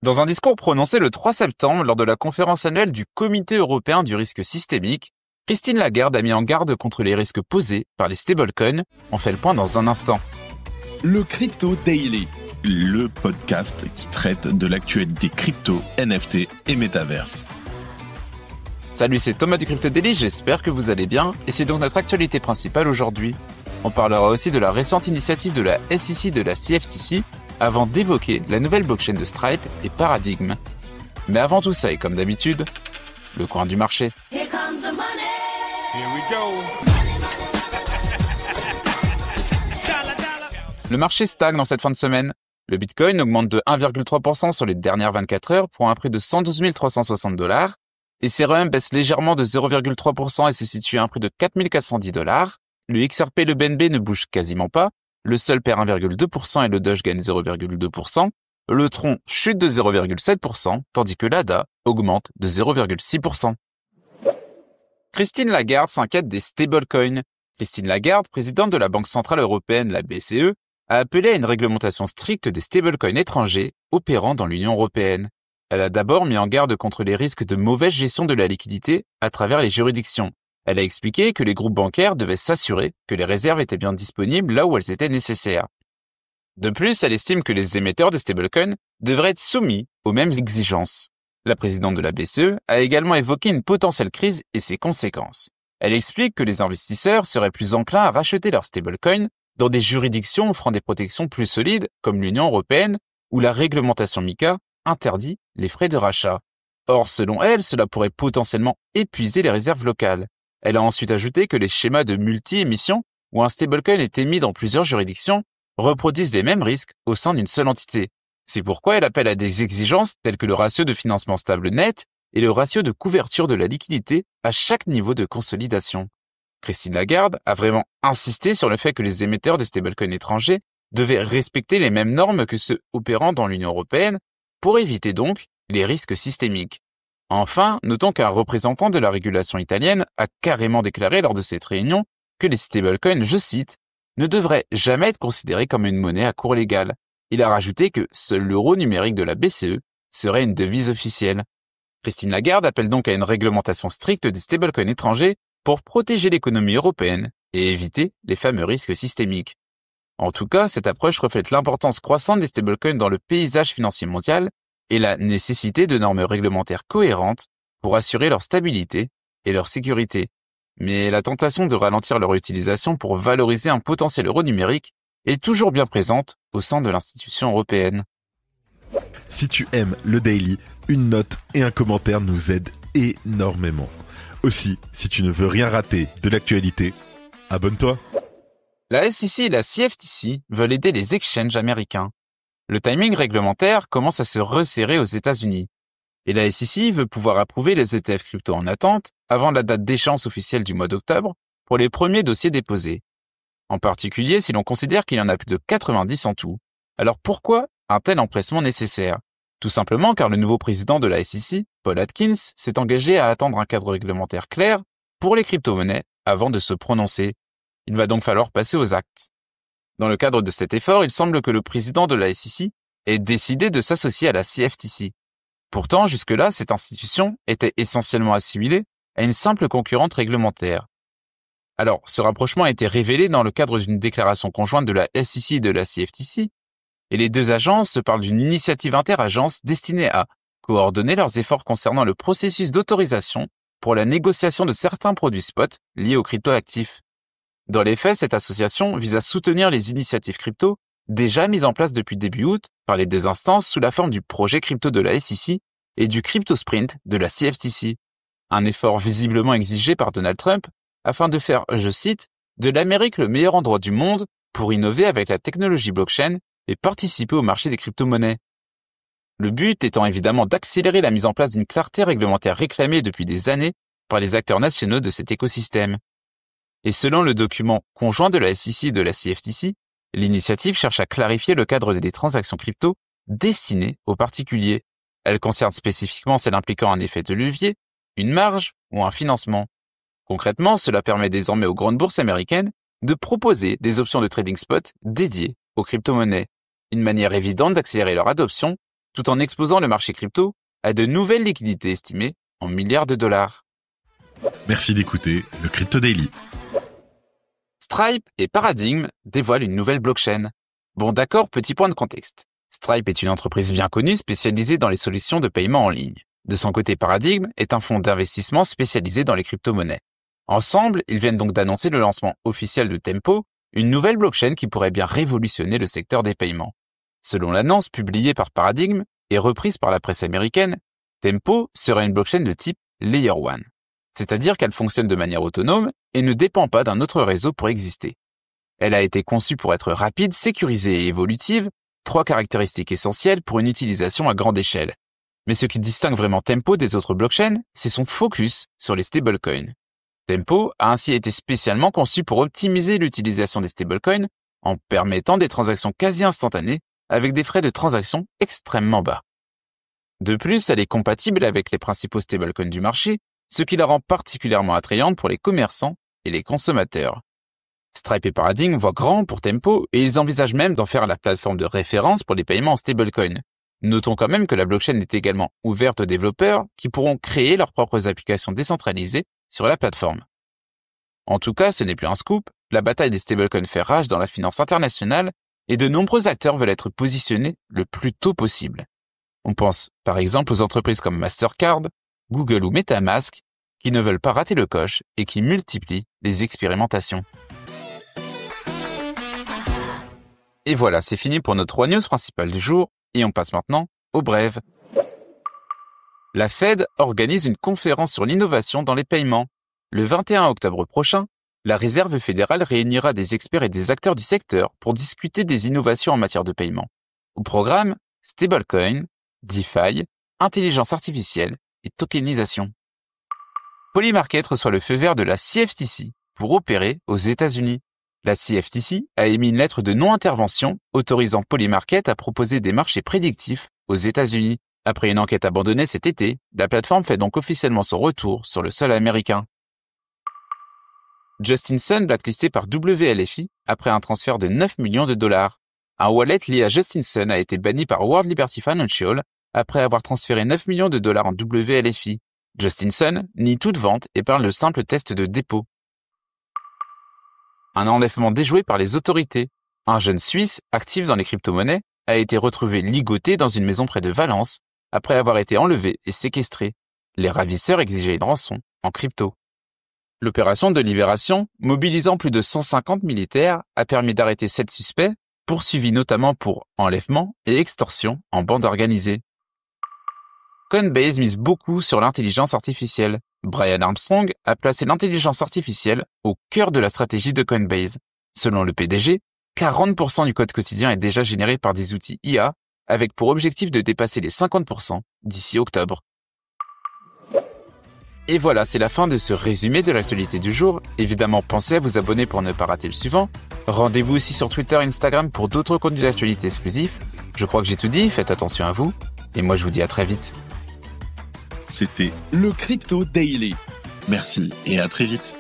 Dans un discours prononcé le 3 septembre lors de la conférence annuelle du Comité européen du risque systémique, Christine Lagarde a mis en garde contre les risques posés par les stablecoins. On fait le point dans un instant. Le Crypto Daily, le podcast qui traite de l'actualité crypto, NFT et métaverse. Salut, c'est Thomas du Crypto Daily, j'espère que vous allez bien, et c'est donc notre actualité principale aujourd'hui. On parlera aussi de la récente initiative de la SEC et de la CFTC, avant d'évoquer la nouvelle blockchain de Stripe et Paradigm. Mais avant tout ça, et comme d'habitude, le coin du marché. Here comes the money. Here we go. Le marché stagne dans cette fin de semaine. Le Bitcoin augmente de 1,3% sur les dernières 24 heures pour un prix de 112 360 $. Ethereum baisse légèrement de 0,3% et se situe à un prix de 4 410 $. Le XRP et le BNB ne bougent quasiment pas. Le Sol perd 1,2% et le Doge gagne 0,2%. Le Tron chute de 0,7%, tandis que l'ADA augmente de 0,6%. Christine Lagarde s'inquiète des stablecoins. Christine Lagarde, présidente de la Banque Centrale Européenne, la BCE, a appelé à une réglementation stricte des stablecoins étrangers opérant dans l'Union européenne. Elle a d'abord mis en garde contre les risques de mauvaise gestion de la liquidité à travers les juridictions. Elle a expliqué que les groupes bancaires devaient s'assurer que les réserves étaient bien disponibles là où elles étaient nécessaires. De plus, elle estime que les émetteurs de stablecoins devraient être soumis aux mêmes exigences. La présidente de la BCE a également évoqué une potentielle crise et ses conséquences. Elle explique que les investisseurs seraient plus enclins à racheter leurs stablecoins dans des juridictions offrant des protections plus solides comme l'Union européenne où la réglementation MiCA interdit les frais de rachat. Or, selon elle, cela pourrait potentiellement épuiser les réserves locales. Elle a ensuite ajouté que les schémas de multi-émission où un stablecoin est émis dans plusieurs juridictions reproduisent les mêmes risques au sein d'une seule entité. C'est pourquoi elle appelle à des exigences telles que le ratio de financement stable net et le ratio de couverture de la liquidité à chaque niveau de consolidation. Christine Lagarde a vraiment insisté sur le fait que les émetteurs de stablecoins étrangers devaient respecter les mêmes normes que ceux opérant dans l'Union européenne pour éviter donc les risques systémiques. Enfin, notons qu'un représentant de la régulation italienne a carrément déclaré lors de cette réunion que les stablecoins, je cite, ne devraient jamais être considérés comme une monnaie à cours légal. Il a rajouté que seul l'euro numérique de la BCE serait une devise officielle. Christine Lagarde appelle donc à une réglementation stricte des stablecoins étrangers pour protéger l'économie européenne et éviter les fameux risques systémiques. En tout cas, cette approche reflète l'importance croissante des stablecoins dans le paysage financier mondial et la nécessité de normes réglementaires cohérentes pour assurer leur stabilité et leur sécurité. Mais la tentation de ralentir leur utilisation pour valoriser un potentiel euro numérique est toujours bien présente au sein de l'institution européenne. Si tu aimes le Daily, une note et un commentaire nous aident énormément. Aussi, si tu ne veux rien rater de l'actualité, abonne-toi. La SEC et la CFTC veulent aider les exchanges américains. Le timing réglementaire commence à se resserrer aux États-Unis. Et la SEC veut pouvoir approuver les ETF crypto en attente avant la date d'échéance officielle du mois d'octobre pour les premiers dossiers déposés. En particulier si l'on considère qu'il y en a plus de 90 en tout. Alors pourquoi un tel empressement nécessaire ? Tout simplement car le nouveau président de la SEC, Paul Atkins, s'est engagé à attendre un cadre réglementaire clair pour les crypto-monnaies avant de se prononcer. Il va donc falloir passer aux actes. Dans le cadre de cet effort, il semble que le président de la SEC ait décidé de s'associer à la CFTC. Pourtant, jusque-là, cette institution était essentiellement assimilée à une simple concurrente réglementaire. Alors, ce rapprochement a été révélé dans le cadre d'une déclaration conjointe de la SEC et de la CFTC, et les deux agences se parlent d'une initiative inter-agences destinée à coordonner leurs efforts concernant le processus d'autorisation pour la négociation de certains produits spot liés aux cryptoactifs. Dans les faits, cette association vise à soutenir les initiatives crypto déjà mises en place depuis début août par les deux instances sous la forme du projet crypto de la SEC et du crypto sprint de la CFTC. Un effort visiblement exigé par Donald Trump afin de faire, je cite, de l'Amérique le meilleur endroit du monde pour innover avec la technologie blockchain et participer au marché des crypto-monnaies. Le but étant évidemment d'accélérer la mise en place d'une clarté réglementaire réclamée depuis des années par les acteurs nationaux de cet écosystème. Et selon le document conjoint de la SEC et de la CFTC, l'initiative cherche à clarifier le cadre des transactions crypto destinées aux particuliers. Elle concerne spécifiquement celles impliquant un effet de levier, une marge ou un financement. Concrètement, cela permet désormais aux grandes bourses américaines de proposer des options de trading spot dédiées aux crypto-monnaies, une manière évidente d'accélérer leur adoption tout en exposant le marché crypto à de nouvelles liquidités estimées en milliards de dollars. Merci d'écouter le Crypto Daily. Stripe et Paradigm dévoilent une nouvelle blockchain. Bon d'accord, petit point de contexte. Stripe est une entreprise bien connue spécialisée dans les solutions de paiement en ligne. De son côté, Paradigm est un fonds d'investissement spécialisé dans les crypto-monnaies. Ensemble, ils viennent donc d'annoncer le lancement officiel de Tempo, une nouvelle blockchain qui pourrait bien révolutionner le secteur des paiements. Selon l'annonce publiée par Paradigm et reprise par la presse américaine, Tempo serait une blockchain de type Layer 1. C'est-à-dire qu'elle fonctionne de manière autonome et ne dépend pas d'un autre réseau pour exister. Elle a été conçue pour être rapide, sécurisée et évolutive, 3 caractéristiques essentielles pour une utilisation à grande échelle. Mais ce qui distingue vraiment Tempo des autres blockchains, c'est son focus sur les stablecoins. Tempo a ainsi été spécialement conçu pour optimiser l'utilisation des stablecoins en permettant des transactions quasi instantanées avec des frais de transaction extrêmement bas. De plus, elle est compatible avec les principaux stablecoins du marché, ce qui la rend particulièrement attrayante pour les commerçants et les consommateurs. Stripe et Paradigm voient grand pour Tempo et ils envisagent même d'en faire la plateforme de référence pour les paiements en stablecoin. Notons quand même que la blockchain est également ouverte aux développeurs qui pourront créer leurs propres applications décentralisées sur la plateforme. En tout cas, ce n'est plus un scoop, la bataille des stablecoins fait rage dans la finance internationale et de nombreux acteurs veulent être positionnés le plus tôt possible. On pense par exemple aux entreprises comme Mastercard, Google ou MetaMask qui ne veulent pas rater le coche et qui multiplient les expérimentations. Et voilà, c'est fini pour nos 3 news principales du jour et on passe maintenant aux brèves. La Fed organise une conférence sur l'innovation dans les paiements. Le 21 octobre prochain, la Réserve fédérale réunira des experts et des acteurs du secteur pour discuter des innovations en matière de paiement. Au programme, stablecoin, DeFi, intelligence artificielle et tokenisation. Polymarket reçoit le feu vert de la CFTC pour opérer aux États-Unis. La CFTC a émis une lettre de non-intervention autorisant Polymarket à proposer des marchés prédictifs aux États-Unis. Après une enquête abandonnée cet été, la plateforme fait donc officiellement son retour sur le sol américain. Justin Sun blacklisté par WLFI après un transfert de 9 millions de dollars. Un wallet lié à Justin Sun a été banni par World Liberty Financial après avoir transféré 9 millions de dollars en WLFI. Justin Sun nie toute vente et parle de simple test de dépôt. Un enlèvement déjoué par les autorités. Un jeune Suisse, actif dans les crypto-monnaies, a été retrouvé ligoté dans une maison près de Valence après avoir été enlevé et séquestré. Les ravisseurs exigeaient une rançon en crypto. L'opération de libération, mobilisant plus de 150 militaires, a permis d'arrêter 7 suspects, poursuivis notamment pour enlèvement et extorsion en bande organisée. Coinbase mise beaucoup sur l'intelligence artificielle. Brian Armstrong a placé l'intelligence artificielle au cœur de la stratégie de Coinbase. Selon le PDG, 40% du code quotidien est déjà généré par des outils IA, avec pour objectif de dépasser les 50% d'ici octobre. Et voilà, c'est la fin de ce résumé de l'actualité du jour. Évidemment, pensez à vous abonner pour ne pas rater le suivant. Rendez-vous aussi sur Twitter et Instagram pour d'autres contenus d'actualité exclusifs. Je crois que j'ai tout dit, faites attention à vous. Et moi, je vous dis à très vite. C'était le Crypto Daily. Merci et à très vite.